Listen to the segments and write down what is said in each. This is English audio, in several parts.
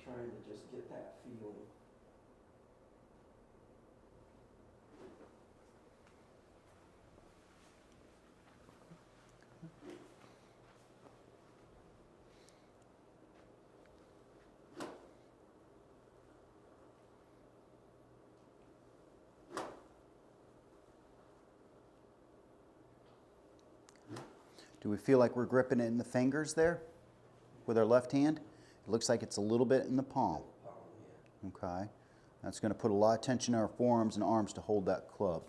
trying to just get that feeling. Do we feel like we're gripping it in the fingers there with our left hand? It looks like it's a little bit in the palm. Okay. That's going to put a lot of tension in our forearms and arms to hold that club.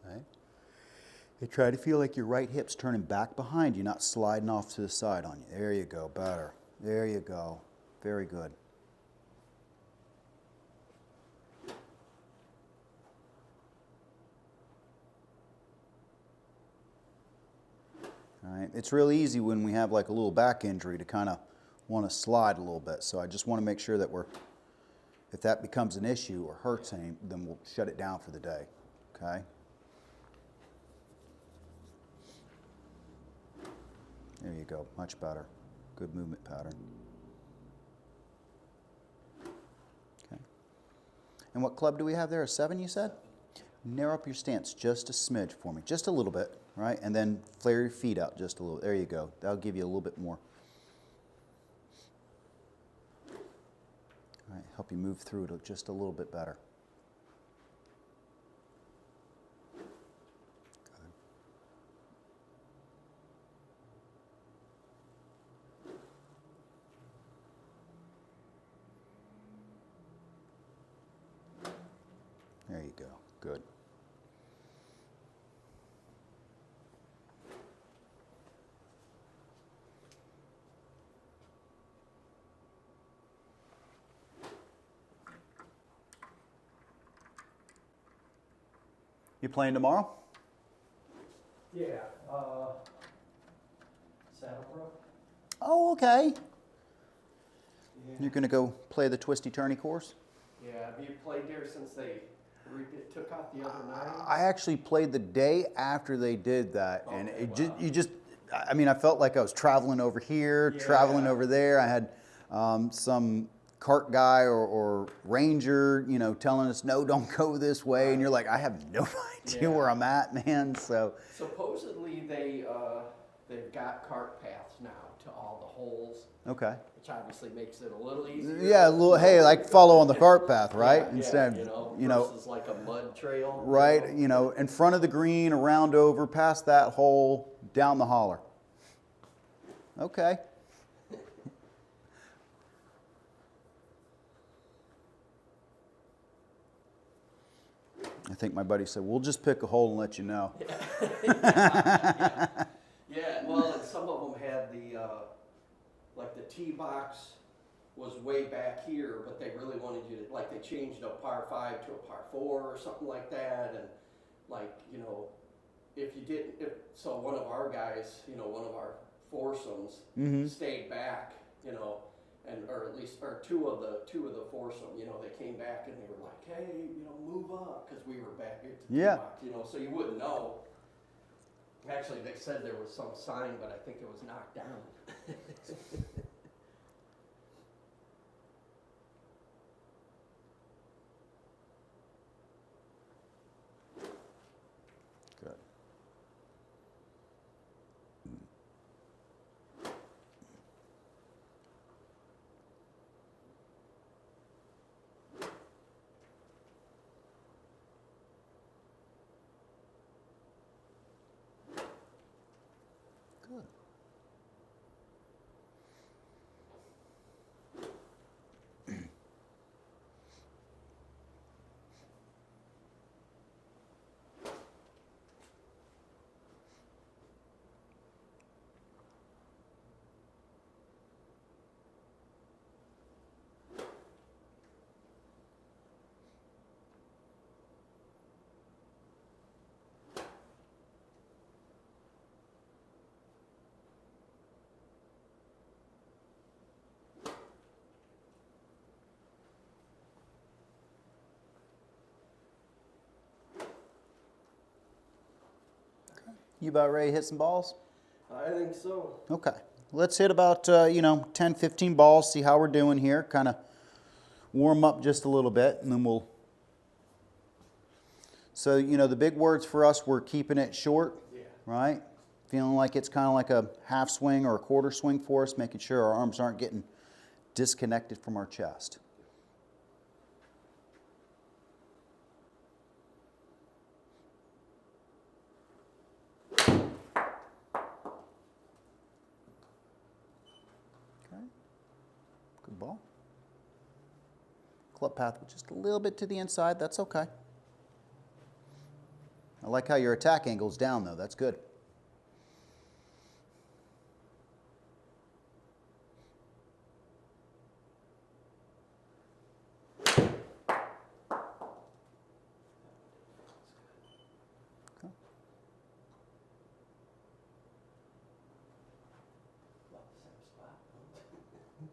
Okay. And try to feel like your right hip's turning back behind you, not sliding off to the side on you. There you go, better. There you go. Very good. All right. It's real easy when we have like a little back injury to kind of want to slide a little bit. So I just want to make sure that if that becomes an issue or hurts any, then we'll shut it down for the day. Okay? There you go. Much better. Good movement pattern. Okay. And what club do we have there? A 7, you said? Narrow up your stance just a smidge for me. Just a little bit, right? And then flare your feet out just a little. There you go. That'll give you a little bit more. All right. Help you move through it just a little bit better. There you go. Good. You playing tomorrow? Yeah, Saddlebrook. Oh, okay. Yeah. You're going to go play the twisty turny course? Yeah, have you played there since they took out the other 9? I actually played the day after they did that, and Okay, I mean, I felt like I was traveling over here, traveling Yeah. over there. I had some cart guy or ranger, telling us, no, don't go this way. And you're like, I have no idea where I'm at, man. So Supposedly they've got cart paths now to all the holes, okay. which obviously makes it a little easier. Yeah, hey, like follow on the cart path, right? Yeah, Instead of, versus like a mud trail. right, in front of the green, around over, past that hole, down the holler. Okay. I think my buddy said, we'll just pick a hole and let you know. Yeah, well, and some of them had like the tee box was way back here, but they really wanted you to, like, they changed a par 5 to a par 4 or something like that, and like, so one of our guys, one of our foursomes stayed back, or at least two of the foursome, they came back and they were like, hey, move up, because we were back at the tee box, so you wouldn't know. Actually, they said there was some sign, but I think it was knocked down. Good. Good. You about ready to hit some balls? I think so. Okay. Let's hit about, 10, 15 balls, see how we're doing here. Kind of warm up just a little bit, and then we'll... So, the big words for us, we're keeping it short, Yeah. right? Feeling like it's kind of like a half swing or a quarter swing for us, making sure our arms aren't getting disconnected from our chest. Okay. Good ball. Club path with just a little bit to the inside, that's okay. I like how your attack angle's down though, that's good.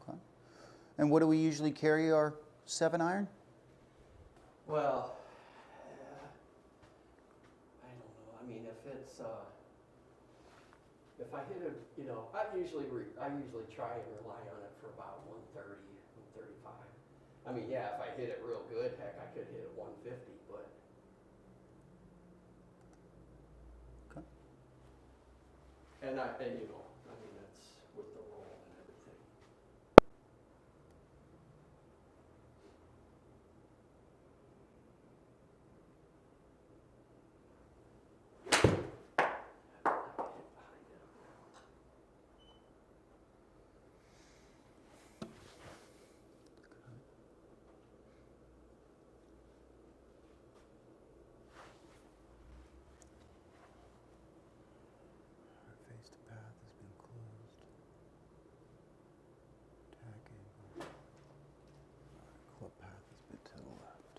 Okay. And what do we usually carry our 7-iron? Well, I don't know. I mean, if it's if I hit a, I usually try and rely on it for about 130, 135. I mean, yeah, if I hit it real good, heck, I could hit it 150, but. Okay. And I mean, that's with the roll and everything. Face to path has been closed. Attack angle. Club path has been to the left.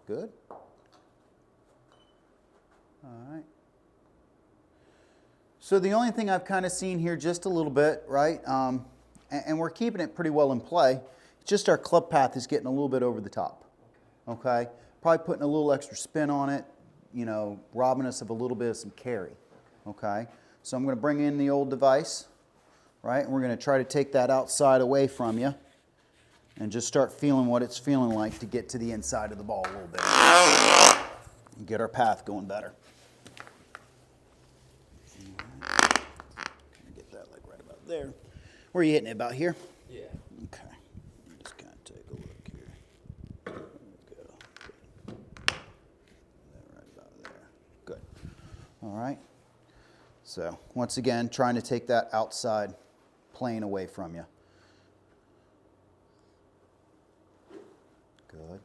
Good. All right. So the only thing I've kind of seen here just a little bit, right, and we're keeping it pretty well in play, it's just our club path is getting a little bit over the top, okay? Probably putting a little extra spin on it, robbing us of a little bit of some carry, okay? So I'm going to bring in the old device, right, and we're going to try to take that outside away from you and just start feeling what it's feeling like to get to the inside of the ball a little bit and get our path going better. Get that like right about there. Where are you hitting it, about here? Yeah. Okay. Just kind of take a look here. There we go. Good. Right about there. Good. All right. So once again, trying to take that outside plane away from you. Good.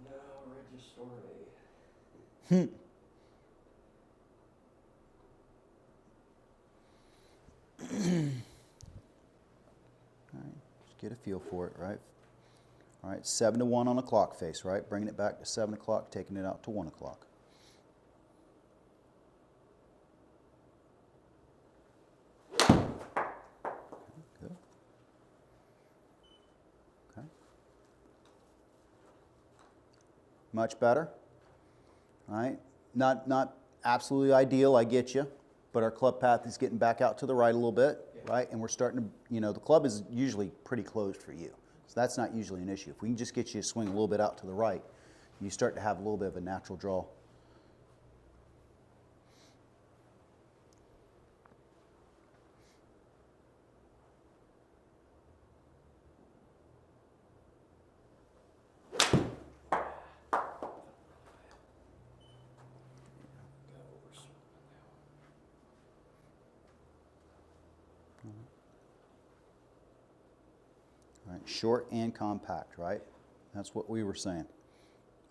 No, Registore. All right, just get a feel for it, right? All right, 7 to 1 on the clock face, right? Bringing it back to 7 o'clock, taking it out to 1 o'clock. Good. Okay. Much better. All right, not absolutely ideal, I get you, but our club path is getting back out to the right a little bit, right? And we're starting to, the club is usually pretty closed for you. So that's not usually an issue. If we can just get you to swing a little bit out to the right, you start to have a little bit of a natural draw. All right, short and compact, right? That's what we were saying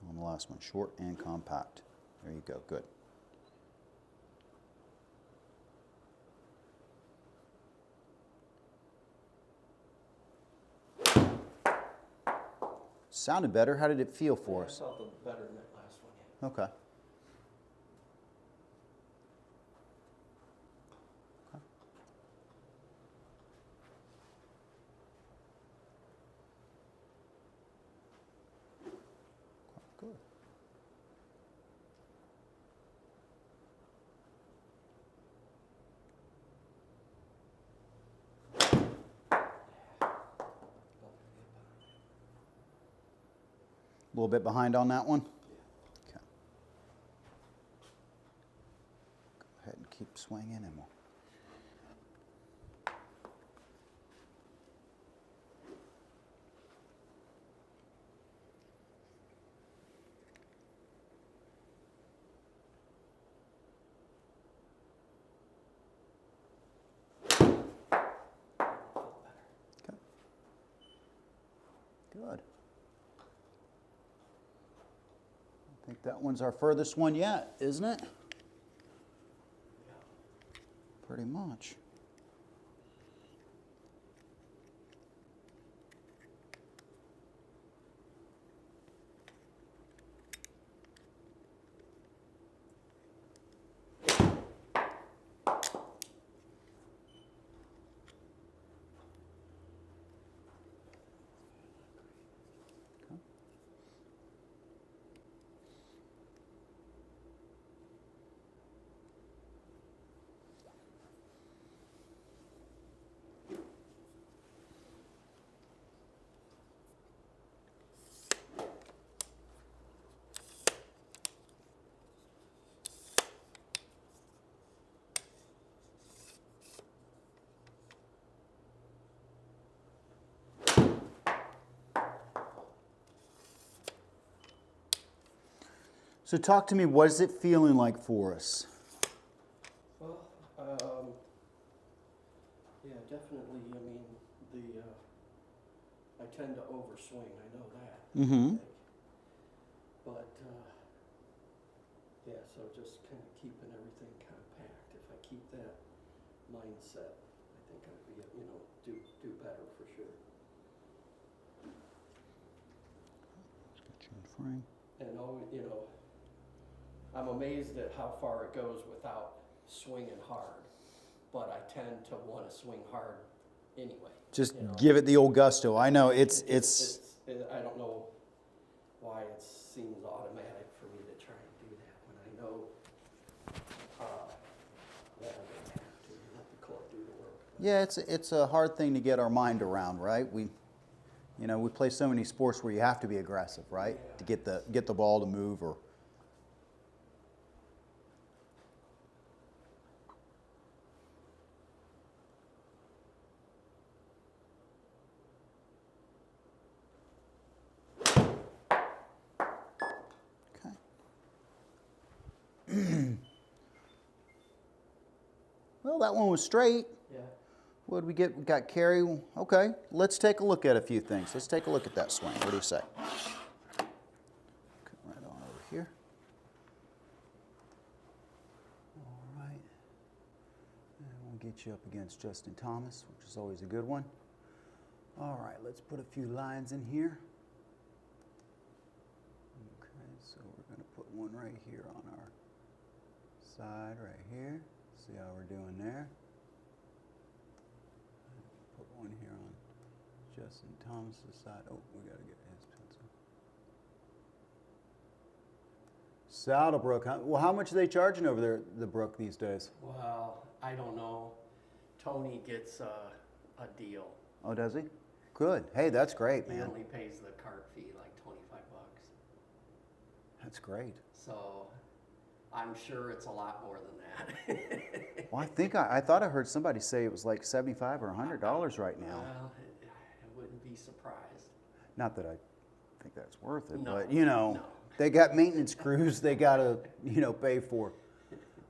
on the last one, short and compact. There you go, good. Sounded better. How did it feel for I us? felt better than that last one. Okay. Good. A little bit behind on that one? Okay. Go ahead and keep swinging and we'll. Okay. Good. I think that one's our furthest one yet, isn't it? Pretty much. So talk to me, what is it feeling like for us? Well, yeah, definitely. I mean, I tend to overswing. I know that. Mm-hmm. But yeah, so just kind of keeping everything compact. If I keep that mindset, I think I'd be, do better for sure. Get you in frame. And always, I'm amazed at how far it goes without swinging hard. But I tend to want to swing hard anyway. Just give it the old gusto. I know it's I don't know why it seems automatic for me to try and do that when I know that I'm going to have to let the club do the work. yeah, it's a hard thing to get our mind around, right? We play so many sports where you have to be aggressive, right? Yeah. To get the ball to move or. Well, that one was straight. Yeah. What did we get? We got carry. Okay, let's take a look at a few things. Let's take a look at that swing. What do you say? Come right on over here. All right. And we'll get you up against Justin Thomas, which is always a good one. All right, let's put a few lines in here. Okay, so we're going to put one right here on our side right here. See how we're doing there. Put one here on Justin Thomas's side. Oh, we got to get his pencil. Saddlebrook. Well, how much are they charging over there, the Brook, these days? Well, I don't know. Tony gets a deal. Oh, does he? Good. Hey, that's great, He man. only pays the cart fee like $25. That's great. So I'm sure it's a lot more than that. Well, I think I thought I heard somebody say it was like $75 or $100 right now. Well, I wouldn't be surprised. Not that I think that's worth it, No, but no. they got maintenance crews they got to, pay for.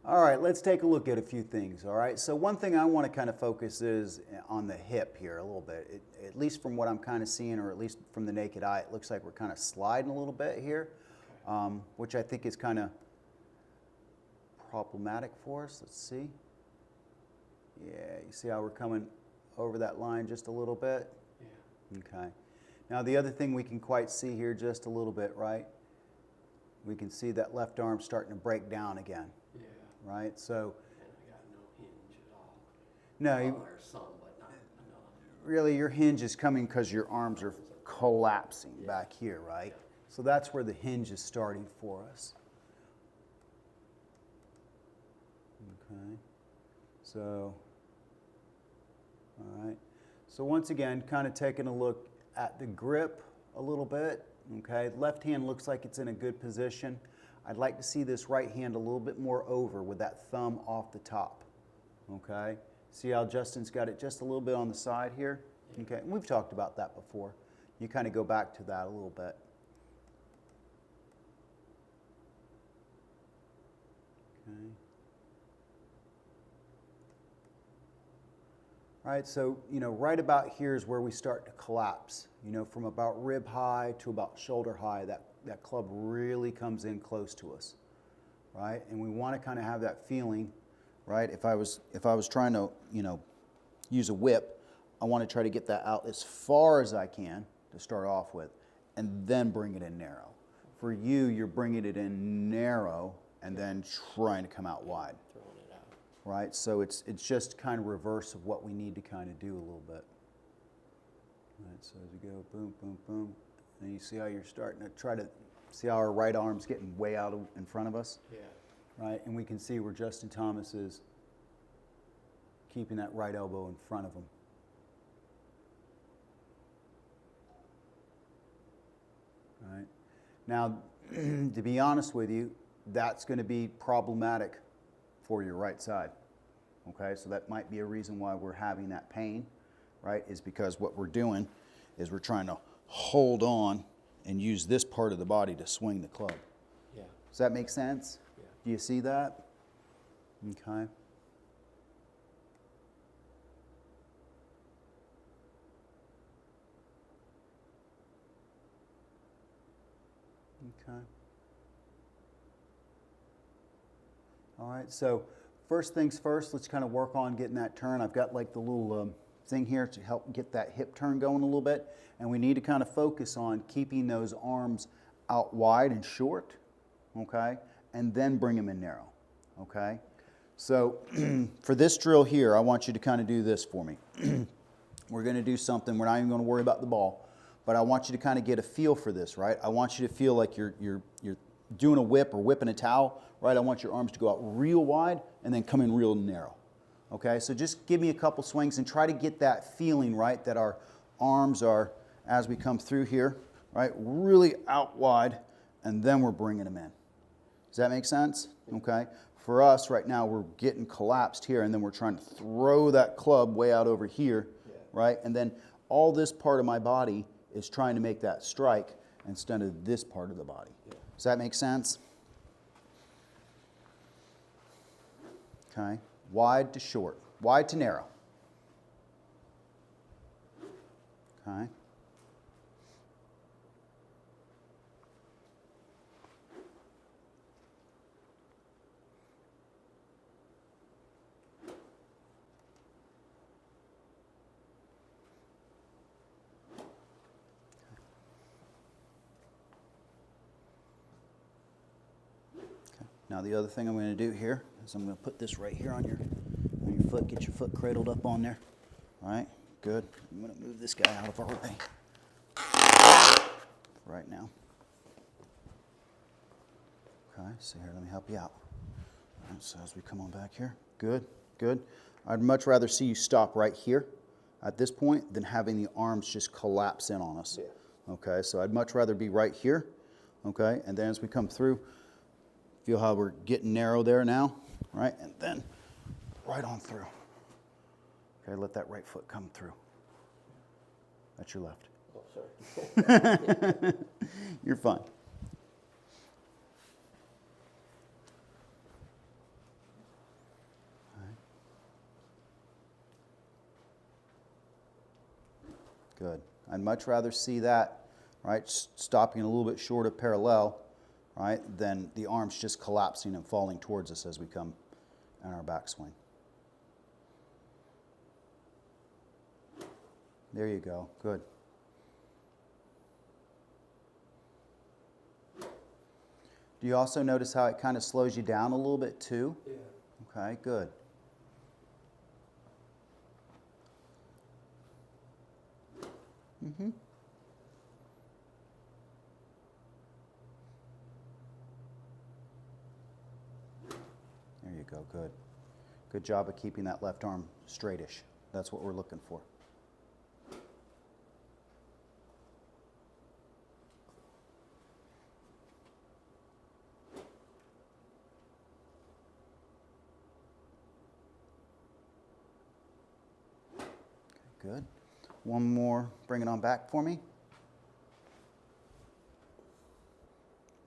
All right, let's take a look at a few things, all right? So one thing I want to kind of focus is on the hip here a little bit. At least from what I'm kind of seeing, or at least from the naked eye, it looks like we're kind of sliding a little bit here, which I think is kind of problematic for us. Let's see. Yeah, you see how we're coming over that line just a little bit? Yeah. Okay. Now the other thing we can quite see here just a little bit, right? We can see that left arm starting to break down again, Yeah. right? So, And I got no hinge at all. no, Well, you, there's some, but not enough. really your hinge is coming because your arms are collapsing Yeah. back here, right? Yeah. So that's where the hinge is starting for us. Okay, so, all right. So once again, kind of taking a look at the grip a little bit, okay? Left hand looks like it's in a good position. I'd like to see this right hand a little bit more over with that thumb off the top, okay? See how Justin's got it just a little bit on the side here? Okay, and we've talked about that before. You kind of go back to that a little bit. Okay. All right, so, right about here is where we start to collapse. From about rib high to about shoulder high, that club really comes in close to us, right? And we want to kind of have that feeling, right? If I was trying to, use a whip, I want to try to get that out as far as I can to start off with, and then bring it in narrow. For you, you're bringing it in narrow and then trying to come out wide. Throwing it out. Right, so it's just kind of reverse of what we need to kind of do a little bit. Right, so as you go boom, boom, boom, and you see how you're starting to try to see how our right arm's getting way out in front of us, Yeah. right? And we can see where Justin Thomas is keeping that right elbow in front of him. Right. Now, to be honest with you, that's going to be problematic for your right side. Okay, so that might be a reason why we're having that pain, right? Is because what we're doing is we're trying to hold on and use this part of the body to swing the club. Yeah. Does that make sense? Yeah. Do you see that? Okay. Okay. All right, so first things first, let's kind of work on getting that turn. I've got like the little thing here to help get that hip turn going a little bit, and we need to kind of focus on keeping those arms out wide and short, okay, and then bring them in narrow, okay? So for this drill here, I want you to kind of do this for me. We're going to do something, we're not even going to worry about the ball, but I want you to kind of get a feel for this, right? I want you to feel like you're doing a whip or whipping a towel, right? I want your arms to go out real wide and then come in real narrow. Okay, so just give me a couple swings and try to get that feeling, right, that our arms are, as we come through here, right, really out wide, and then we're bringing them in. Does that make sense? Okay, for us right now, we're getting collapsed here, and then we're trying to throw that club way out over here, right, and then all this part of my body is trying to make that strike instead of this part of the body. Does that make sense? Okay, wide to short, wide to narrow. Okay. Now the other thing I'm going to do here is I'm going to put this right here on your foot, get your foot cradled up on there. All right, good. I'm going to move this guy out of our way right now. Okay, so here, let me help you out. All right, so as we come on back here, good, good. I'd much rather see you stop right here at this point than having the arms just collapse in on us. Yeah. Okay, so I'd much rather be right here, okay, and then as we come through, feel how we're getting narrow there now, right? And then right on through. Okay, let that right foot come through. That's your left. Oh, sorry. You're fine. Good. I'd much rather see that, right, stopping a little bit short of parallel, right, than the arms just collapsing and falling towards us as we come in our backswing. There you go. Good. Do you also notice how it kind of slows you down a little bit too? Yeah. Okay, good. Mm-hmm. There you go, good. Good job of keeping that left arm straightish. That's what we're looking for. Okay, good. One more, bring it on back for me.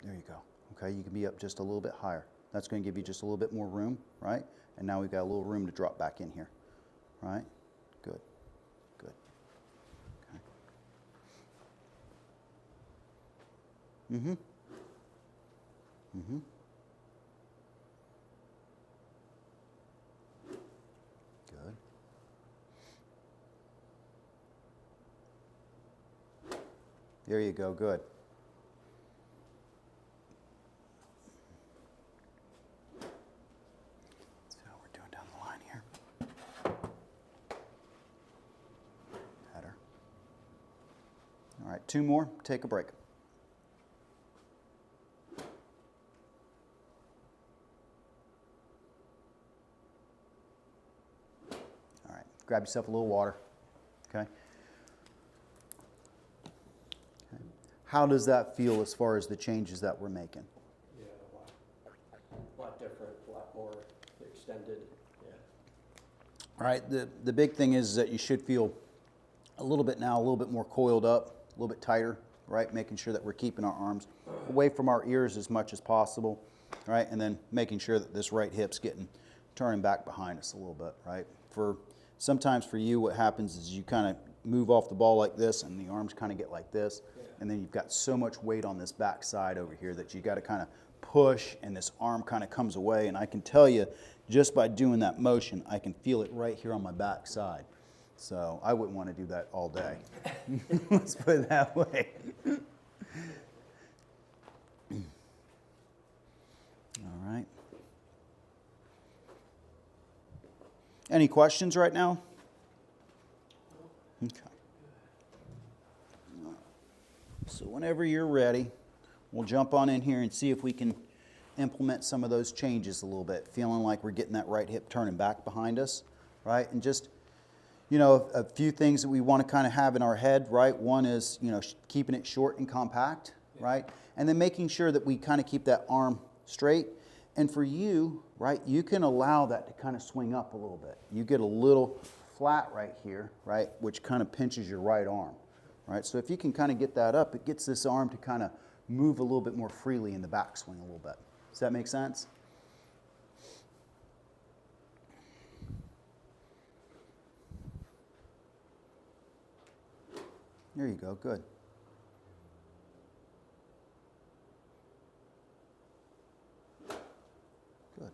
There you go. Okay, you can be up just a little bit higher. That's going to give you just a little bit more room, right? And now we've got a little room to drop back in here, right? Good, good. Okay. Mm-hmm. Mm-hmm. Good. There you go, good. See how we're doing down the line here. Better. All right, two more, take a break. All right, grab yourself a little water, okay? How does that feel as far as the changes that we're making? Yeah, a lot different, a lot more extended. Yeah. All right, the big thing is that you should feel a little bit now, a little bit more coiled up, a little bit tighter, right? Making sure that we're keeping our arms away from our ears as much as possible, right? And then making sure that this right hip's turning back behind us a little bit, right? Sometimes for you, what happens is you kind of move off the ball like this and the arms kind of get like this. Yeah. And then you've got so much weight on this back side over here that you got to kind of push and this arm kind of comes away. And I can tell you, just by doing that motion, I can feel it right here on my back side. So I wouldn't want to do that all day. Let's put it that way. All right. Any questions right now? Okay. So whenever you're ready, we'll jump on in here and see if we can implement some of those changes a little bit, feeling like we're getting that right hip turning back behind us, right? And just, you know, a few things that we want to kind of have in our head, right? One is, you know, keeping it short and compact, right? And then making sure that we kind of keep that arm straight. And for you, right, you can allow that to kind of swing up a little bit. You get a little flat right here, right, which kind of pinches your right arm, right? So if you can kind of get that up, it gets this arm to kind of move a little bit more freely in the backswing a little bit. Does that make sense? There you go, good. Good.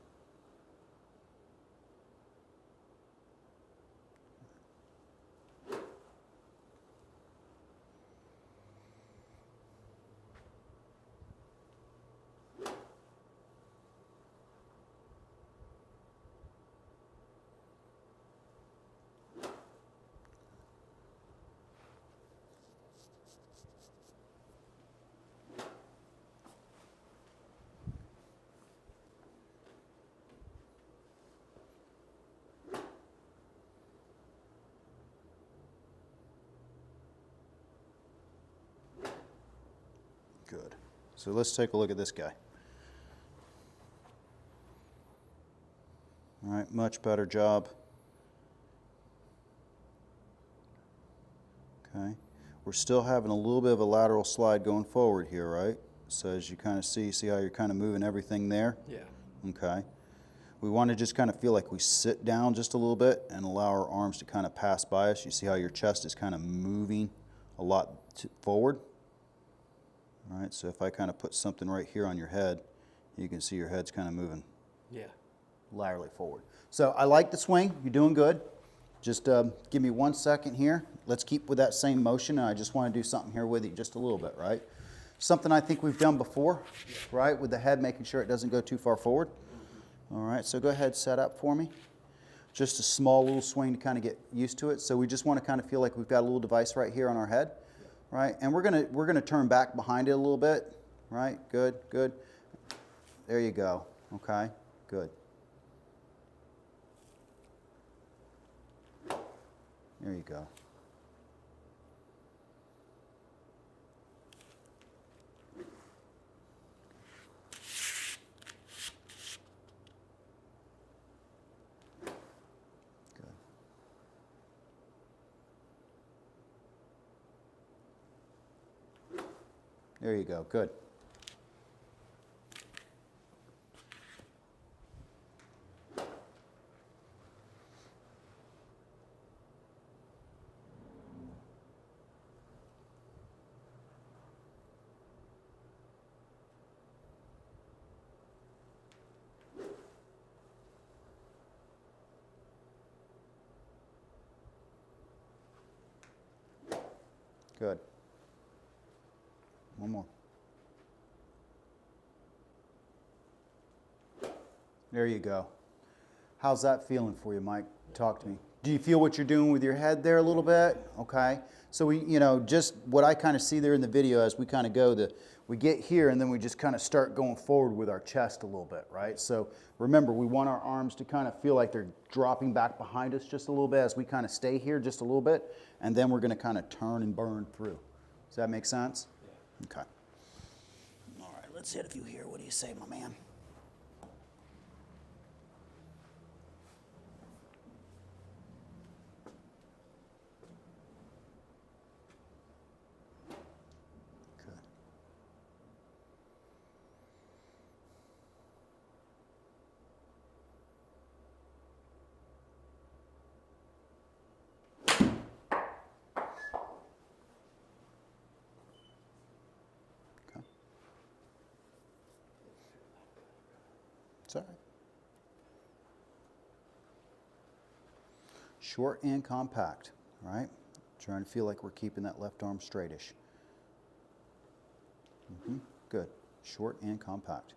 Good. So let's take a look at this guy. All right, much better job. Okay. We're still having a little bit of a lateral slide going forward here, right? So as you kind of see how you're kind of moving everything there? Yeah. Okay. We want to just kind of feel like we sit down just a little bit and allow our arms to kind of pass by us. You see how your chest is kind of moving a lot forward? All right, so if I kind of put something right here on your head, you can see your head's kind of moving laterally forward. So I like the swing. You're doing good. Just give me 1 second here. Let's keep with that same motion. And I just want to do something here with you just a little bit, right? Something I think we've done before, right? With the head, making sure it doesn't go too far forward. All right, so go ahead, set up for me. Just a small little swing to kind of get used to it. So we just want to kind of feel like we've got a little device right here on our head, right? And we're gonna turn back behind it a little bit, right? Good, good. There you go. Okay, good. There you go. There you go, good. Good. One more. There you go. How's that feeling for you, Mike? Talk to me. Do you feel what you're doing with your head there a little bit? Okay. So we, just what I kind of see there in the video as we kind of go, we get here and then we just kind of start going forward with our chest a little bit, right? So remember, we want our arms to kind of feel like they're dropping back behind us just a little bit as we kind of stay here just a little bit, and then we're going to kind of turn and burn through. Does that make sense? Yeah. Okay. All right, let's hit a few here. What do you say, my man? It's all right. Short and compact, right? Trying to feel like we're keeping that left arm straightish. Good. Short and compact.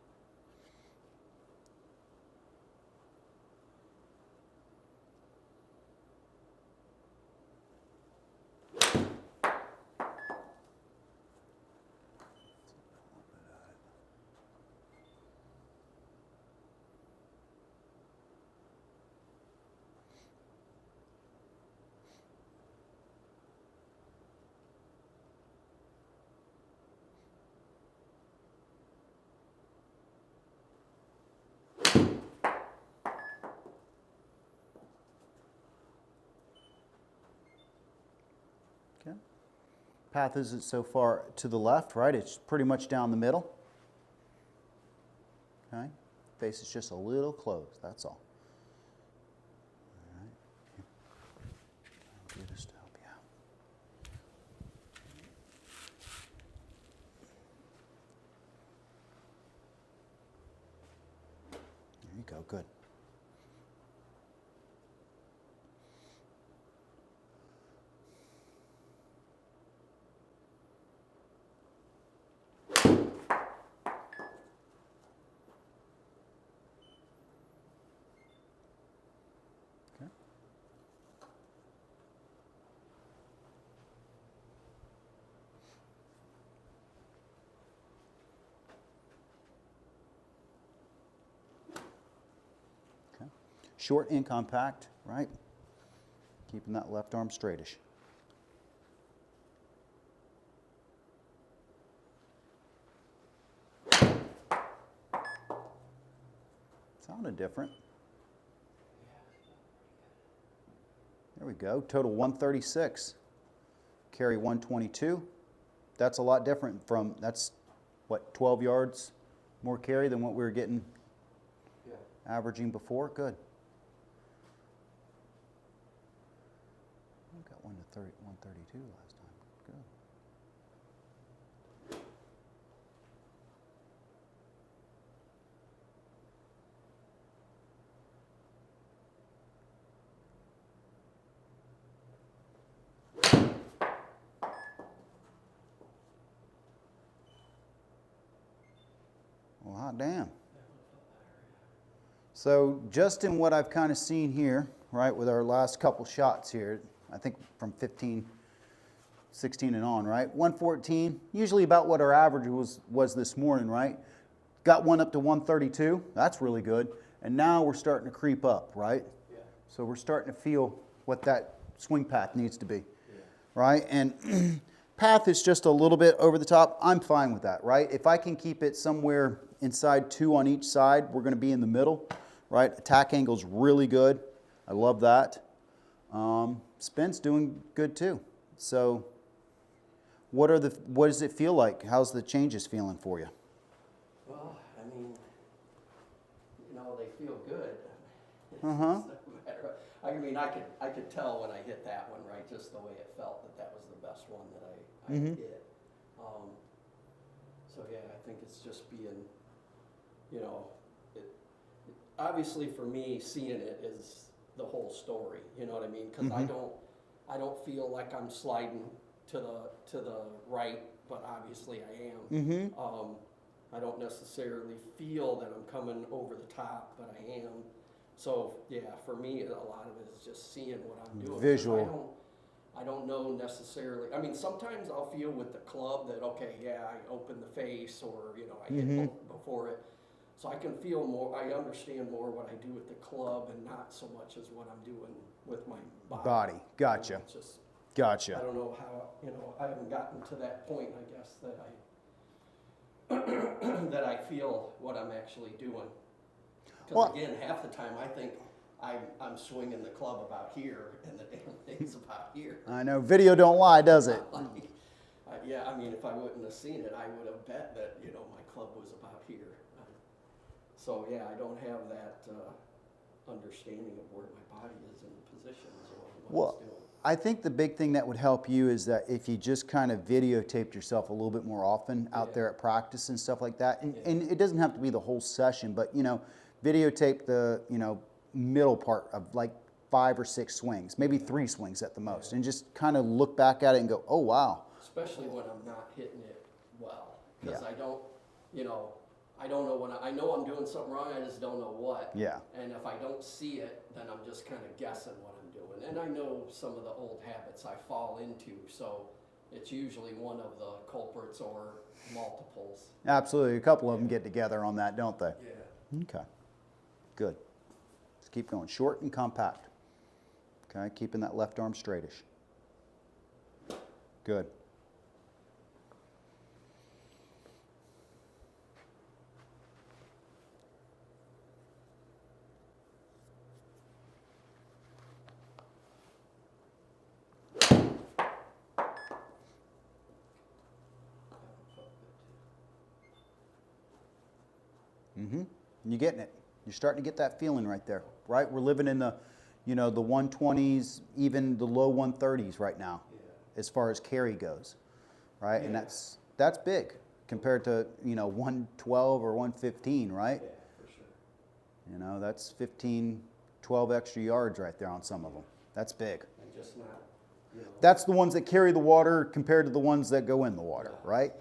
Okay. Path isn't so far to the left, right? It's pretty much down the middle. Okay. Face is just a little closed, that's all. All right. I'll do this to help you out. There you go, good. Short and compact, right? Keeping that left arm straightish. Sounded different. There we go. Total 136. Carry 122. That's a lot different from, that's what, 12 yards more carry than what we were getting, averaging before? Good. I got 132 last time. Good. Well, hot damn. So just in what I've kind of seen here, right, with our last couple shots here, I think from 15, 16 and on, right? 114, usually about what our average was this morning, right? Got one up to 132, that's really good. And now we're starting to creep up, right? Yeah. So we're starting to feel what that swing path needs to be, right? And path is just a little bit over the top. I'm fine with that, right? If I can keep it somewhere inside 2 on each side, we're going to be in the middle, right? Attack angle's really good. I love that. Spin's doing good too. So what does it feel like? How's the changes feeling for you? Well, I mean, they feel good. Uh-huh. I mean, I could tell when I hit that one, right? Just the way it felt that was the best one that I hit. So yeah, I think it's just being, obviously for me, seeing it is the whole story. You know what I mean? Because I don't feel like I'm sliding to the right, but obviously I am. I don't necessarily feel that I'm coming over the top, but I am. So yeah, for me, a lot of it is just seeing what I'm doing. Visual. I don't know necessarily. I mean, sometimes I'll feel with the club that, okay, yeah, I open the face or, I hit before it. So I can feel more, I understand more what I do with the club and not so much as what I'm doing with my body. Gotcha. It's just, Gotcha. I don't know how, I haven't gotten to that point, I guess, that that I feel what I'm actually doing. Because again, half the time I think I'm swinging the club about here, and the damn thing's about here. I know, video don't lie, does it? Yeah, I mean, if I wouldn't have seen it, I would have bet that, my club was about here. So yeah, I don't have that understanding of where my body is in positions or what it's doing. I think the big thing that would help you is that if you just kind of videotaped yourself a little bit more often out there at practice and stuff like that, and it doesn't have to be the whole session, but videotape the middle part of like 5 or 6 swings, maybe 3 swings at the most, and just kind of look back at it and go, oh wow. Especially when I'm not hitting it well, because I don't know I know I'm doing something wrong, I just don't know what. Yeah. And if I don't see it, then I'm just kind of guessing what I'm doing. And I know some of the old habits I fall into, so it's usually one of the culprits or multiples. Absolutely, a couple of them get together on that, don't they? Yeah. Okay, good. Let's keep going, short and compact. Okay, keeping that left arm straightish. Good. You're getting it. You're starting to get that feeling right there, right? We're living in the, the 120s, even the low 130s right now, as far as carry goes, right? And that's big compared to 112 or 115, right? Yeah, for sure. That's 15, 12 extra yards right there on some of them. That's big. And just not, That's the ones that carry the water compared to the ones that go in the water, right?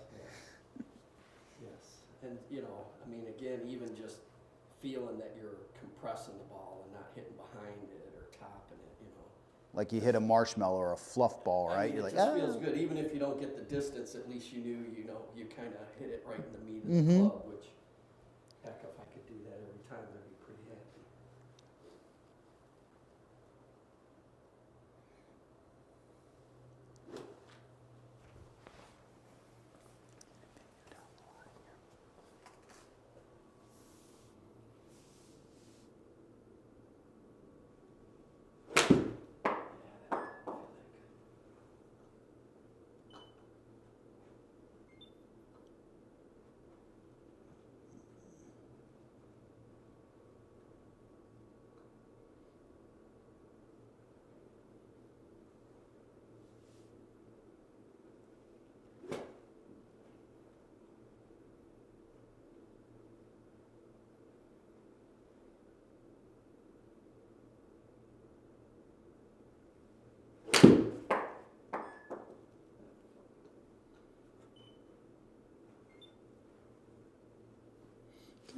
Yes, and I mean, again, even just feeling that you're compressing the ball and not hitting behind it or topping it, Like you hit a marshmallow or a fluff ball, right? I mean, You're it like, just feels good, even if you don't get the distance. At least you knew, you kind of hit it right in the meat of the club. Which, heck, if I could do that every time, I'd be pretty happy.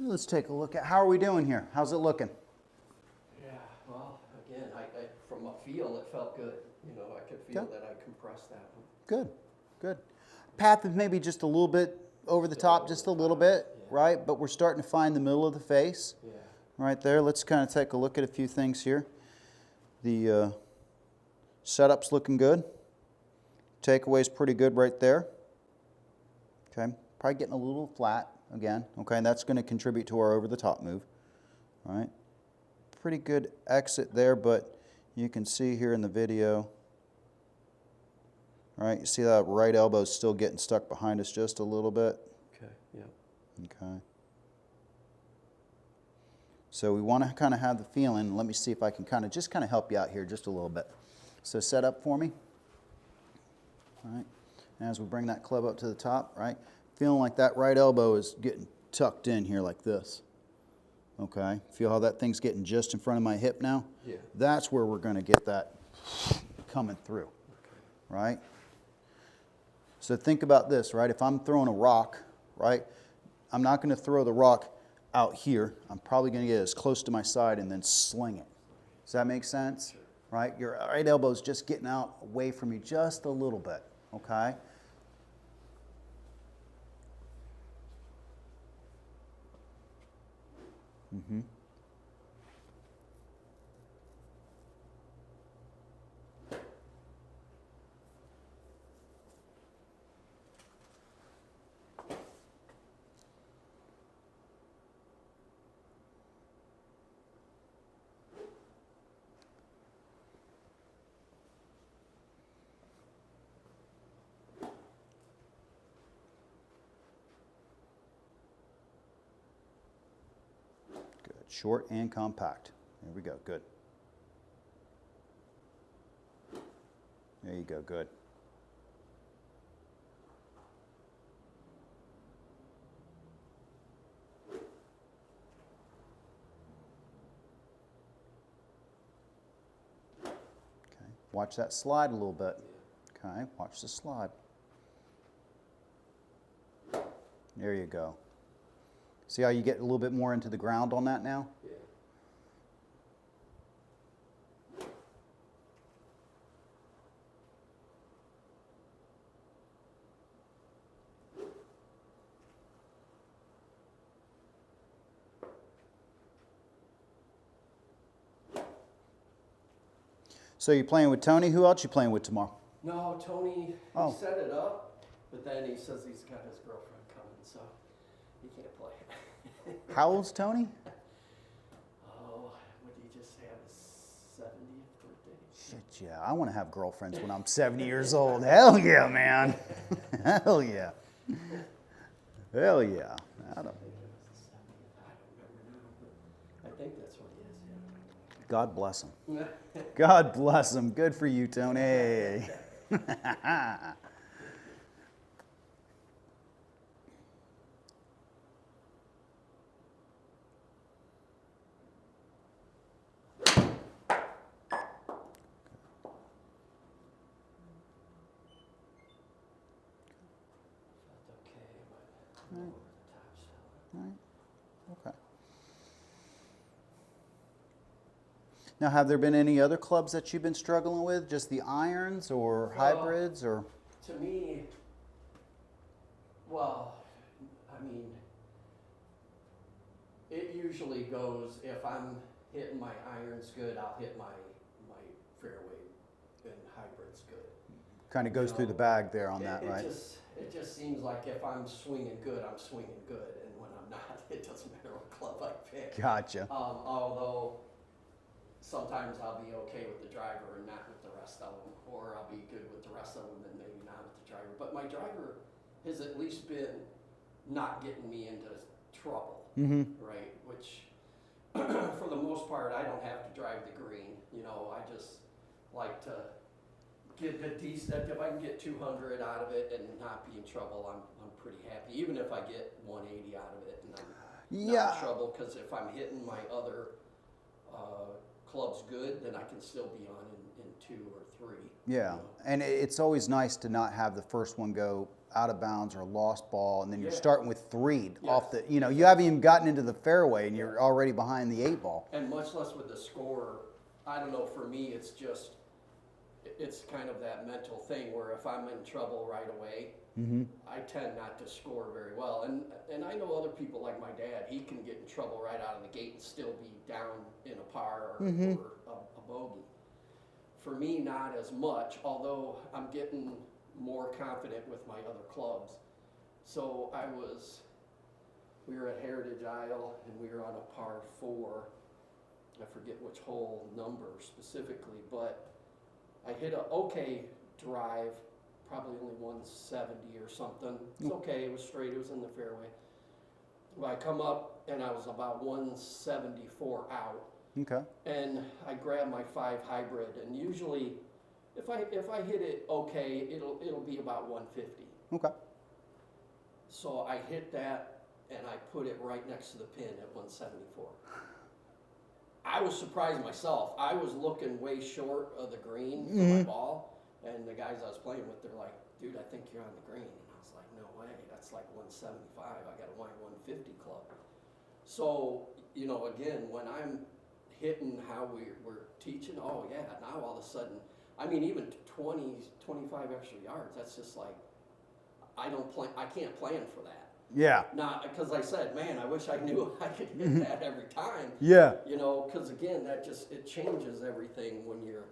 Let's take a look at, how are we doing here? How's it looking? Yeah, well, again, from a feel, it felt good. You know, I could feel that I compressed that one. Good, good. Path is maybe just a little bit over the top, just a little bit, right? But we're starting to find the middle of the face. Yeah. Right there. Let's kind of take a look at a few things here. The setup's looking good. Takeaway's pretty good right there. Okay, probably getting a little flat again. Okay, and that's going to contribute to our over-the-top move. All right, pretty good exit there, but you can see here in the video, all right, you see that right elbow's still getting stuck behind us just a little bit. Okay, yeah. Okay. So we want to kind of have the feeling. Let me see if I can kind of help you out here just a little bit. So set up for me. All right. And as we bring that club up to the top, right, feeling like that right elbow is getting tucked in here like this. Okay. Feel how that thing's getting just in front of my hip now? Yeah. That's where we're going to get that coming through. Okay. Right? So think about this, right? If I'm throwing a rock, right, I'm not going to throw the rock out here. I'm probably going to get as close to my side and then sling it. Does that make sense? Sure. Right? Your right elbow's just getting out away from you just a little bit, okay? Mm-hmm. Good. Short and compact. There we go. Good. There you go. Good. Okay. Watch that slide a little bit. Okay. Watch the slide. There you go. See how you get a little bit more into the ground on that now? Yeah. So you're playing with Tony. Who else you playing with tomorrow? No, Tony, Oh. he set it up, but then he says he's got his girlfriend coming, so he can't play. How old's Tony? Oh, what did he just have, his 70th birthday? Shit, yeah. I want to have girlfriends when I'm 70 years old. Hell yeah, man. Hell yeah. Hell yeah. I don't. I think it was the 70th, I don't remember now, but I think that's what he is, God bless him. yeah. God bless him. Good for you, Tony. Felt okay, but over the top still. Right. Okay. Now, have there been any other clubs that you've been struggling with? Just the irons or hybrids or? To me, well, I mean, it usually goes, if I'm hitting my irons good, I'll hit my fairway and hybrids good. Kind of goes No. through the bag there on that, It right? It just seems like if I'm swinging good, I'm swinging good, and when I'm not, it doesn't matter what club I pick. Gotcha. Although sometimes I'll be okay with the driver and not with the rest of them, or I'll be good with the rest of them and maybe not with the driver. But my driver has at least been not getting me into trouble, Mm-hmm. right? Which, for the most part, I don't have to drive the green. You know, I just like to get a decent. If I can get 200 out of it and not be in trouble, I'm pretty happy. Even if I get 180 out of it and I'm not in trouble, because if I'm hitting my other club's good, then I can still be on in 2 or 3. Yeah, you know. and it's always nice to not have the first one go out of bounds or lost ball, and then you're Yeah. starting with 3 off Yes. the, you haven't even gotten into the fairway and you're already behind the 8 ball. And much less with the score, I don't know, for me, it's kind of that mental thing where if I'm in trouble right away, I tend not to score very well. And I know other people like my dad, he can get in trouble right out of the gate and still be down in a par or a bogey. For me, not as much, although I'm getting more confident with my other clubs. So we were at Heritage Isle and we were on a par 4. I forget which hole number specifically, but I hit a okay drive, probably only 170 or something. It's okay, it was straight, it was in the fairway. Well, I come up and I was about 174 out, Okay. and I grabbed my 5 hybrid, and usually if I hit it okay, it'll be about 150. Okay. So I hit that and I put it right next to the pin at 174. I was surprised myself. I was looking way short of the green for my ball, and the guys I was playing with, they're like, dude, I think you're on the green. And I was like, no way, that's like 175. I got a 150 club. So, again, when I'm hitting how we're teaching, oh yeah, now all of a sudden, I mean, even 20, 25 extra yards, that's just like, I can't plan for that. Yeah. Not because I said, man, I wish I knew I could hit that every time. Yeah. Because again, it changes everything when you're,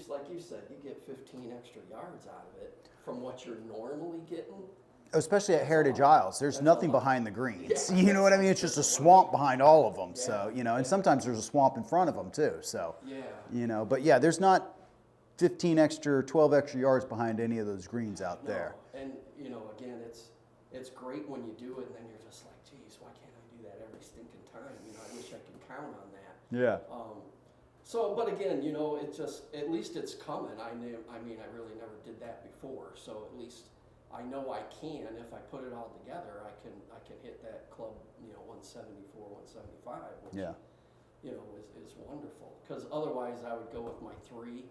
like you said, you get 15 extra yards out of it from what you're normally getting. Especially at Heritage Isles, there's That's nothing a lot. behind the greens. Yeah. You know what I mean? It's just a swamp behind all of them. Yeah. So, and sometimes there's a swamp in front of them too. So, Yeah. but yeah, there's not 15 extra, 12 extra yards behind any of those greens out there. No. And, again, it's great when you do it, and then you're just like, geez, why can't I do that every stinking time? I wish I could count on that. Yeah. But again, it just, at least it's coming. I really never did that before, so at least I know I can. If I put it all together, I can hit that club, 174, 175, which, Yeah. is wonderful. Because otherwise, I would go with my 3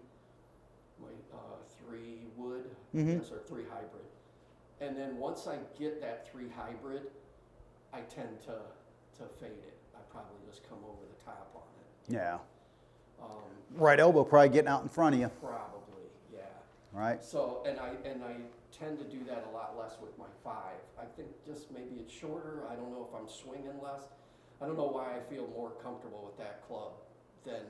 wood, or 3 hybrid. And then once I get that 3 hybrid, I tend to fade it. I probably just come over the top on it. Yeah. Right elbow probably getting out in front of you. Probably, yeah. Right. So, and I tend to do that a lot less with my 5. I think just maybe it's shorter. I don't know if I'm swinging less. I don't know why I feel more comfortable with that club than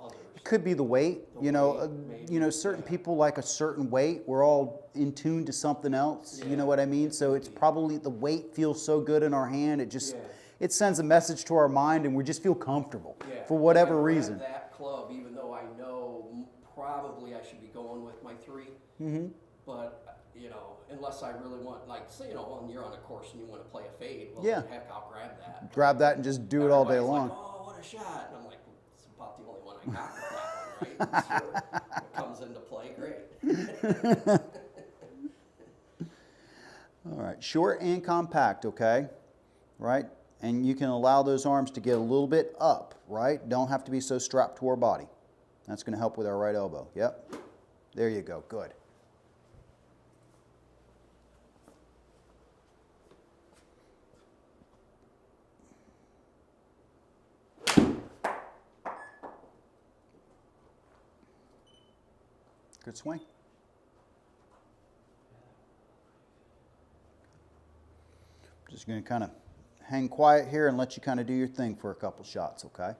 others. It could be the weight. The weight, maybe, Certain yeah. people like a certain weight. We're all in tune to something else. You know Yeah. what I mean? So it's probably the weight feels so good in our hand. It just Yeah. it sends a message to our mind, and we just feel comfortable Yeah. for whatever I grab reason. That club, even though I know probably I should be going with my 3, but unless I really want, like, say, when you're on a course and you want to play a fade, well, Yeah. heck, I'll grab that. Grab that and just do it all day Everybody's long. Like, oh, what a shot! And I'm like, it's about the only one I got with that one, right? Sure, it comes into play, great. All right, short and compact, okay? Right? And you can allow those arms to get a little bit up, right? Don't have to be so strapped to our body. That's going to help with our right elbow. Yep. There you go. Good. Good swing. Just going to kind of hang quiet here and let you kind of do your thing for a couple shots, okay?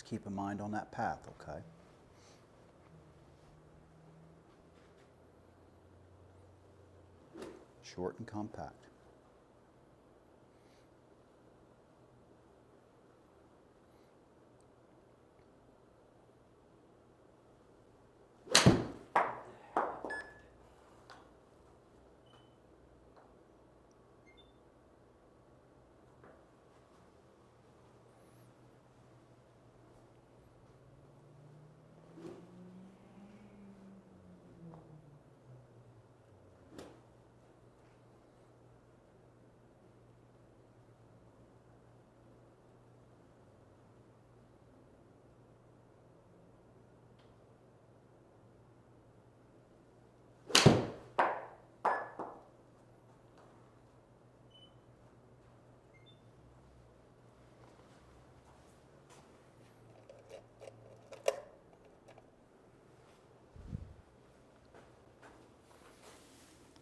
Just keep in mind on that path, okay? Short and compact.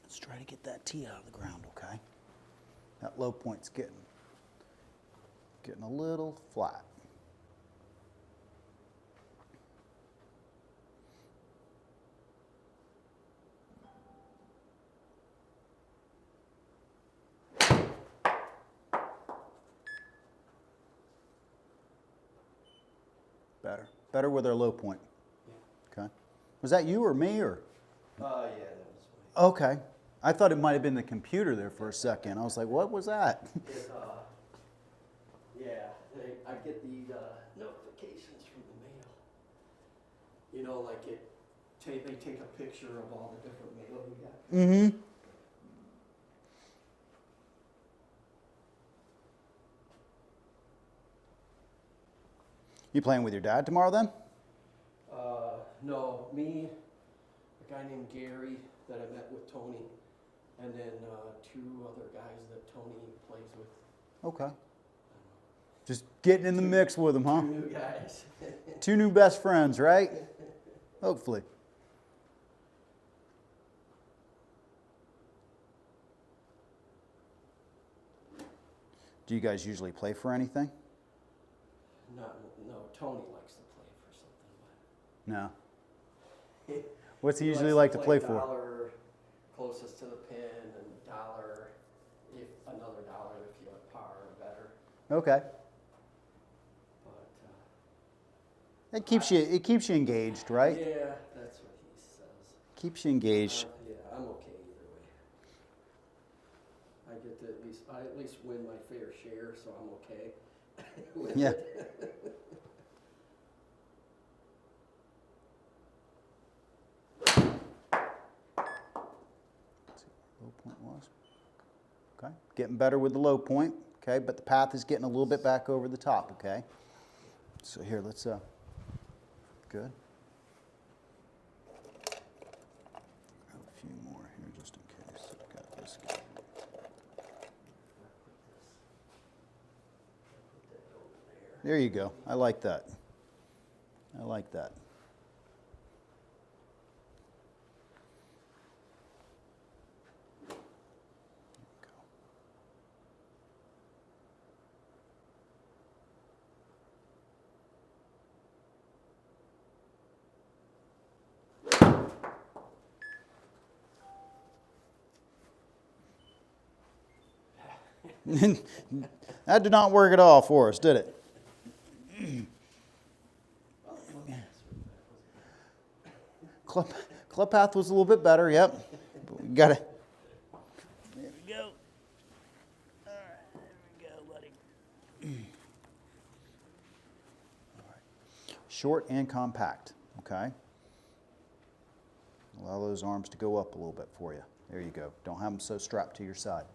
Let's try to get that tee out of the ground, okay? That low point's getting a little flat. Better with our low point. Yeah. Okay. Was that you or me or? Yeah, that was me. Okay. I thought it might have been the computer there for a second. I was like, what was that? I get the notifications from the mail. You know, like they take a picture of all the different mail we got. Mm-hmm. You playing with your dad tomorrow then? No, me, a guy named Gary that I met with Tony, and then two other guys that Tony plays with. Okay. Just getting in the mix with them, huh? Two new guys. Two new best friends, right? Hopefully. Do you guys usually play for anything? No, Tony likes to play for something, No. but What's he he usually likes like to play for? dollar closest to the pin and dollar, if another dollar if you have par or better. Okay. But It keeps you engaged, right? yeah, that's what he says. Keeps you engaged. Yeah, I'm okay either way. I get to at least win my fair share, so I'm okay. with Yeah. it. Let's see what low point was. Okay. Getting better with the low point. Okay, but the path is getting a little bit back over the top. Okay. So here, let's good. Grab a few more here just in case. I've got this guy. There you go. I like that. I like that. That did not work at all for us, did it? Club path was a little bit better, yep. But we got it. There we go. All right, there we go, buddy. All right. Short and compact, okay? Allow those arms to go up a little bit for you. There you go. Don't have them so strapped to your side.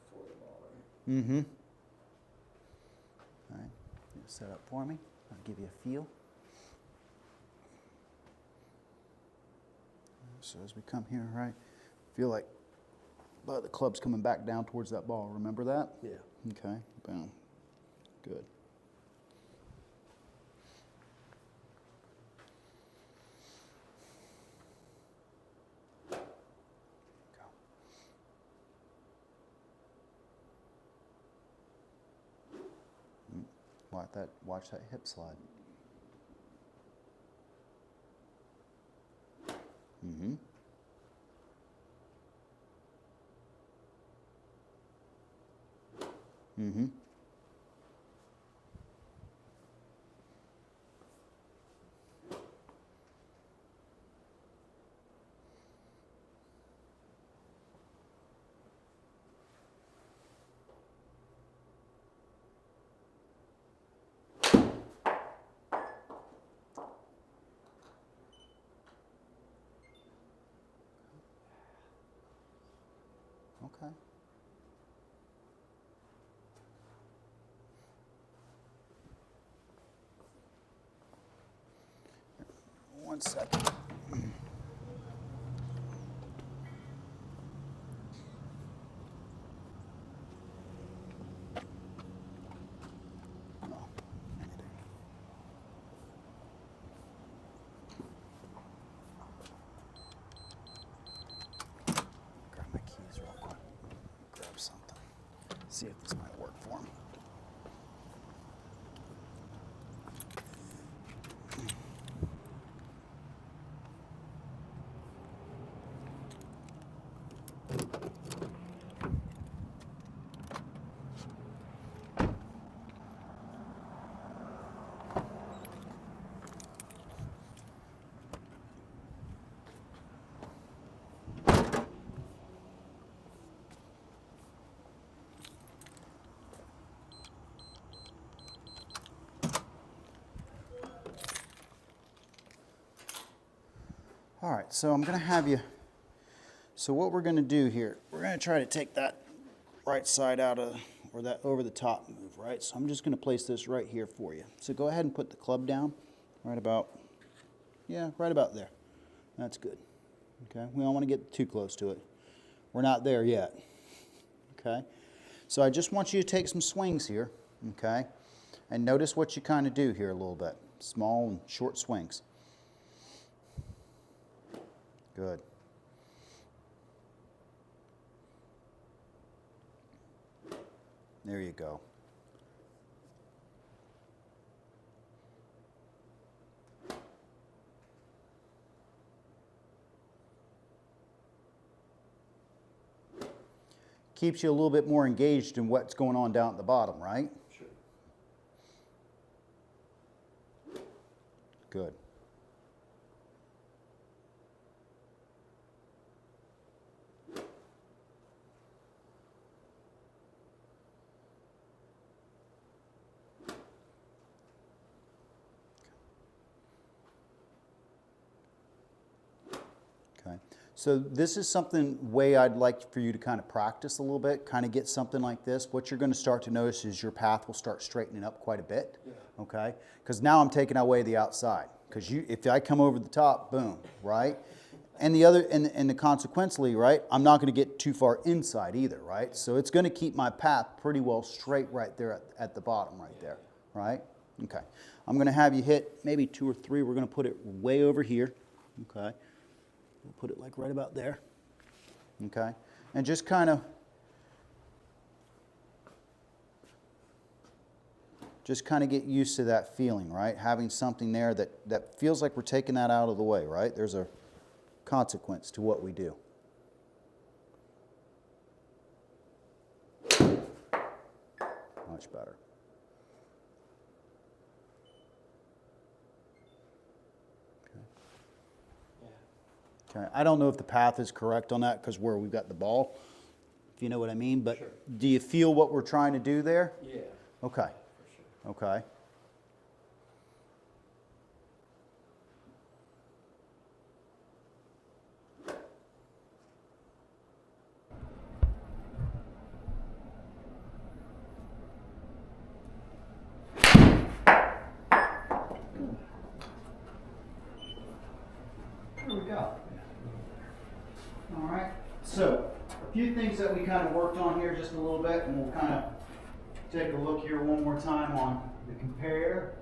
Before the ball, right? Mm-hmm. All right, you set up for me. I'll give you a feel. So as we come here, right, feel like the club's coming back down towards that ball. Remember that? Yeah. Okay, boom. Good. Go. Watch that hip slide. Mm-hmm. Mm-hmm. Okay. One second. Oh, grab my keys real quick. Grab something. See if this might work for me. All right, so I'm going to have you, so what we're going to do here, we're going to try to take that right side out of, or that over the top move, right? So I'm just going to place this right here for you. So go ahead and put the club down right about, yeah, right about there. That's good. Okay, we don't want to get too close to it. We're not there yet. Okay, so I just want you to take some swings here, okay? And notice what you kind of do here a little bit. Small and short swings. Good. There you go. Keeps you a little bit more engaged in what's going on down at the bottom, right? Sure. Good. Okay. So this is something way I'd like for you to kind of practice a little bit, kind of get something like this. What you're going to start to notice is your path will start straightening up quite a bit. Yeah. Okay? Because now I'm taking away the outside. Because if I come over the top, boom, right? And the other, and the consequently, right, I'm not going to get too far inside either, right? So it's going to keep my path pretty well straight right there at the bottom right there, right? Okay. I'm going to have you hit maybe 2 or 3. We're going to put it way over here, okay? We'll put it like right about there, okay? And just kind of get used to that feeling, right? Having something there that feels like we're taking that out of the way, right? There's a consequence to what we do. Much better. Okay, I don't know if the path is correct on that because where we've got the ball, if you know what I mean, but Sure. Do you feel what we're trying to do there? Yeah. Okay, For sure. okay. Here we go. All right, so a few things that we kind of worked on here just a little bit, and we'll kind of take a look here one more time on the compare.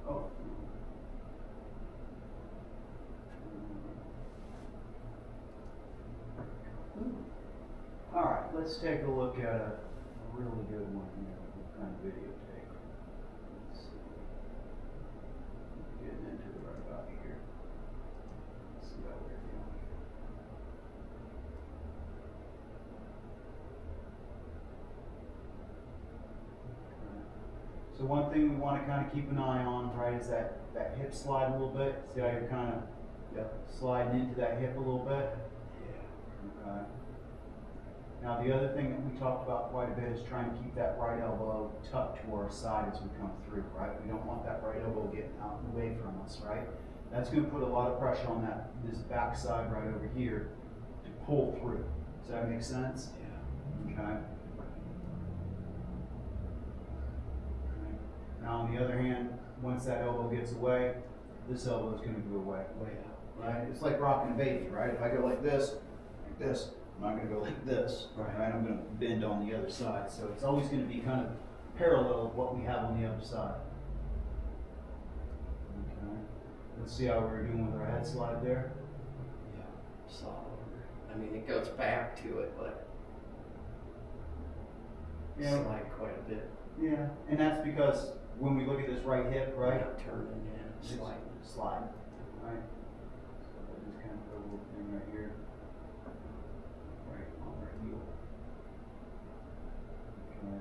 Oh. All right, let's take a look at a really good one here. What kind of videotape? Let's see. Getting into it right about here. Let's see how we're doing here. So one thing we want to kind of keep an eye on, right, is that hip slide a little bit. See how you're kind of sliding into that hip a little bit? Yeah. Okay. Now the other thing that we talked about quite a bit is trying to keep that right elbow tucked to our side as we come through, right? We don't want that right elbow getting out and away from us, right? That's going to put a lot of pressure on this back side right over here to pull through. Does that make sense? Yeah. Okay. Now on the other hand, once that elbow gets away, this elbow is going to go away. Right? It's like rocking a baby, right? If I go like this, I'm not going to go like this, right? I'm going to bend on the other side. So it's always going to be kind of parallel of what we have on the other side. Okay. Let's see how we're doing with our head slide there. Yeah, solid. I mean, it goes back to it, but slide quite a bit. Yeah, and that's because when we look at this right hip, right? Yeah, turning in, slide, right? So we'll just kind of put a little thing right here. Right on our heel. Okay.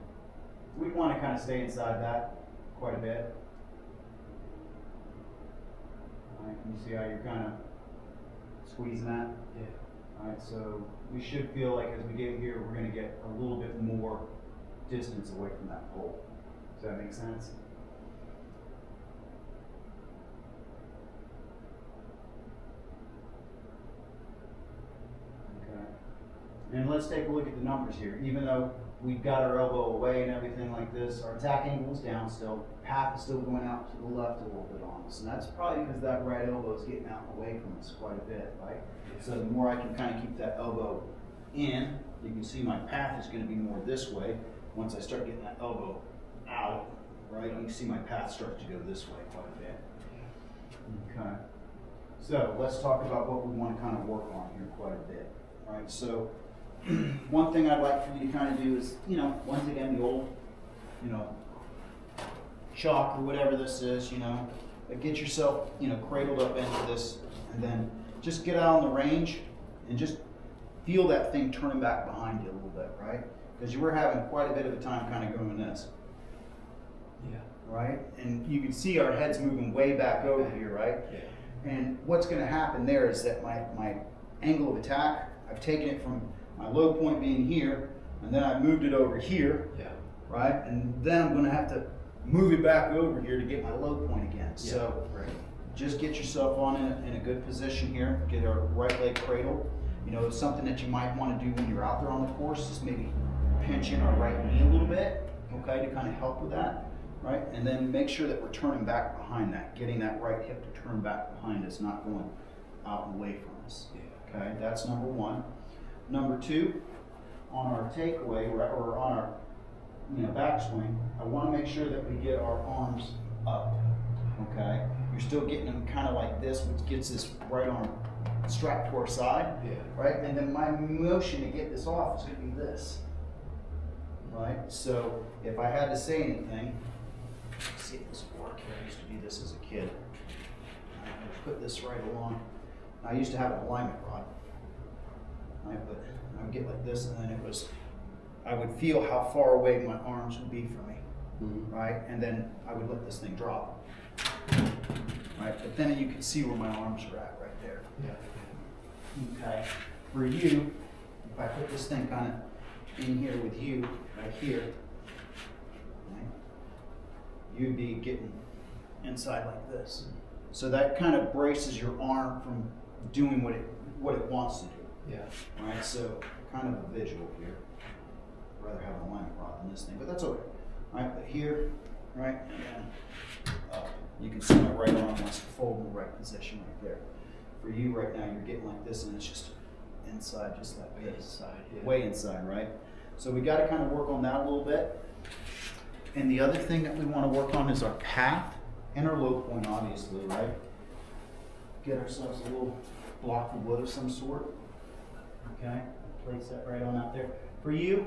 We want to kind of stay inside that quite a bit. All right, can you see how you're kind of squeezing that? Yeah. All right, so we should feel like as we get here, we're going to get a little bit more distance away from that pole. Does that make sense? Okay. And let's take a look at the numbers here. Even though we've got our elbow away and everything like this, our attack angle is down still. Path is still going out to the left a little bit on us. And that's probably because that right elbow is getting out and away from us quite a bit, right? So the more I can kind of keep that elbow in, you can see my path is going to be more this way. Once I start getting that elbow out, right, you can see my path start to go this way quite a bit. Okay. So let's talk about what we want to kind of work on here quite a bit. All right. So one thing I'd like for you to kind of do is, once again, the old, chalk or whatever this is, get yourself, cradled up into this, and then just get out on the range and just feel that thing turning back behind you a little bit, right? Because you were having quite a bit of a time kind of going this. Yeah. Right? And you can see our head's moving way back over here, right? Yeah. And what's going to happen there is that my angle of attack, I've taken it from my low point being here, and then I've moved it over here, Yeah. right? And then I'm going to have to move it back over here to get my low point again. Yeah. So right. just get yourself on in a good position here. Get our right leg cradled. Something that you might want to do when you're out there on the course is maybe pinch in our right knee a little bit, okay, to kind of help with that, right? And then make sure that we're turning back behind that, getting that right hip to turn back behind us, not going out and away from us. Yeah. Okay, that's number one. Number two, on our takeaway or on our backswing, I want to make sure that we get our arms up. Okay, you're still getting them kind of like this, which gets this right arm strapped to our side. Yeah. Right, and then my motion to get this off is going to be this. Right, so if I had to say anything, let's see if this will work. I used to do this as a kid. I would put this right along. I used to have an alignment rod. Right, but I would get like this, and then I would feel how far away my arms would be from me. Mm-hmm. Right, and then I would let this thing drop. Right, but then you can see where my arms are at right there. Yeah. Okay, for you, if I put this thing kind of in here with you, right here, right, you'd be getting inside like this. So that kind of braces your arm from doing what it wants to do. Yeah. Right, so kind of a visual here. I'd rather have an alignment rod than this thing, but that's okay. All right, but here, right? And you can see my right arm wants to fold in the right position right there. For you right now, you're getting like this, and it's just inside, just like this. Inside, yeah. Way inside, right? So we got to kind of work on that a little bit. And the other thing that we want to work on is our path and our low point, obviously, right? Get ourselves a little block of wood of some sort. Okay, place that right on out there. For you,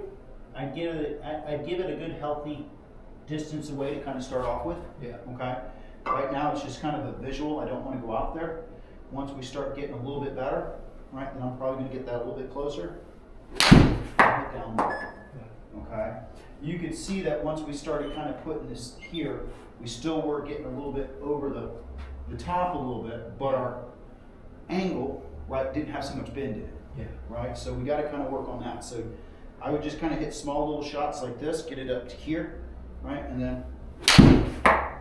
I'd give it a good healthy distance away to kind of start off with. Yeah. Okay. Right now it's just kind of a visual. I don't want to go out there. Once we start getting a little bit better, right, then I'm probably going to get that a little bit closer. Right down there. Okay. You can see that once we started kind of putting this here, we still were getting a little bit over the top a little bit, but our angle, right, didn't have so much bend in it. Yeah. Right? So we got to kind of work on that. So I would just kind of hit small little shots like this, get it up to here, right? And then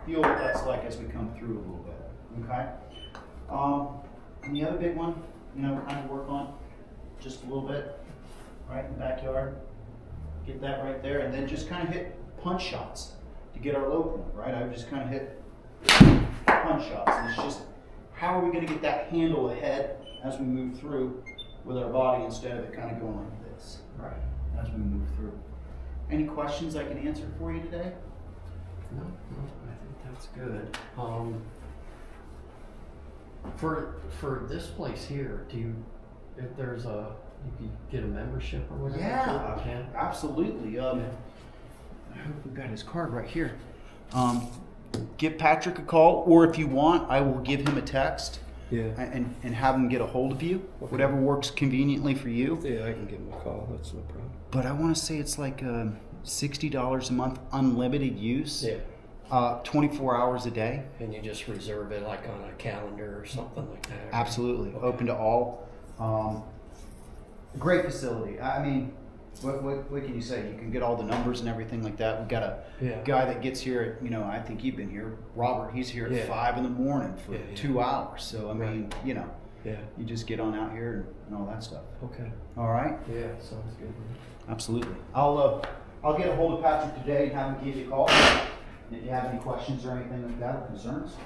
feel what that's like as we come through a little bit. Okay? And the other big one, kind of work on just a little bit, right in the backyard. Get that right there, and then just kind of hit punch shots to get our low point, right? I would just kind of hit punch shots. And it's just, how are we going to get that handle ahead as we move through with our body instead of it kind of going like this, Right. as we move through. Any questions I can answer for you today? No, I think that's good. For this place here, if there's you could get a membership or whatever? Yeah, Yeah. absolutely. I hope we've got his card right here. Give Patrick a call, or if you want, I will give him a text. Yeah. And have him get a hold of you, whatever works conveniently for you. Yeah, I can give him a call. That's no problem. But I want to say it's like $60 a month, unlimited use. Yeah. 24 hours a day. And you just reserve it like on a calendar or something like that? Absolutely. Okay. Open to all. Great facility. I mean, what can you say? You can get all the numbers and everything like that. We've got a Yeah. guy that gets here at, I think you've been here, Robert, he's here at Yeah. 5 in the morning for Yeah, yeah. 2 hours. So, I mean, Yeah. you just get on out here and all that stuff. Okay. All right? Yeah, sounds good. Absolutely. I'll get a hold of Patrick today and have him give you a call. And if you have any questions or anything like that or concerns.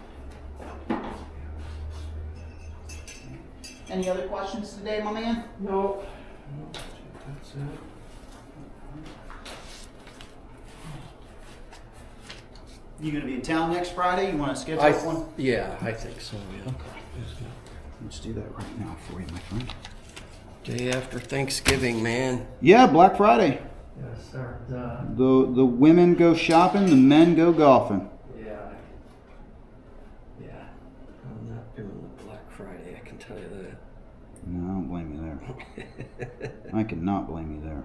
Any other questions today, my man? No, that's it. You gonna be in town next Friday? You want to schedule one? Yeah, I think so, yeah. Let's do that right now for you, my friend. Day after Thanksgiving, man. Yeah, Black Friday. Gotta start, The women go shopping, the men go golfing. yeah. I'm not doing the Black Friday, I can tell you that. No, I don't blame you there. I cannot blame you there.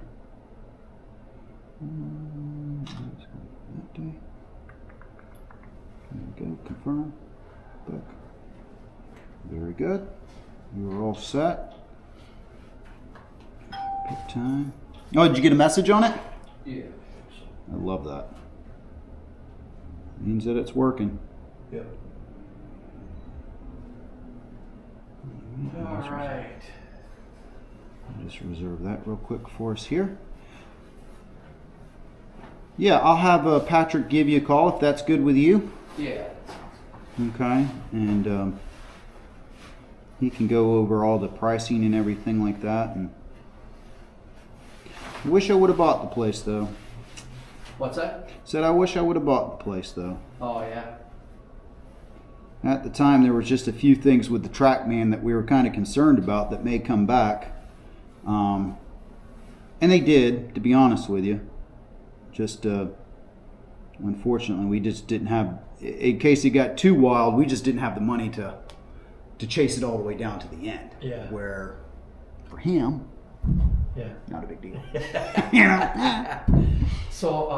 Let's go that day. There we go, confirm. Book. Very good. You're all set. Pick time. Oh, did you get a message on it? Yeah. I love that. Means that it's working. Yep. All right. I'll just reserve that real quick for us here. Yeah, I'll have Patrick give you a call if that's good with you. Yeah. Okay, and he can go over all the pricing and everything like that. And I wish I would have bought the place though. What's that? Said I wish I would have bought the place though. Oh, yeah. At the time, there was just a few things with the TrackMan that we were kind of concerned about that may come back. And they did, to be honest with you. Just, unfortunately, we just didn't have, in case it got too wild, we just didn't have the money to chase it all the way down to the end. Yeah. Where, for him, Yeah. not a big deal. You know? So,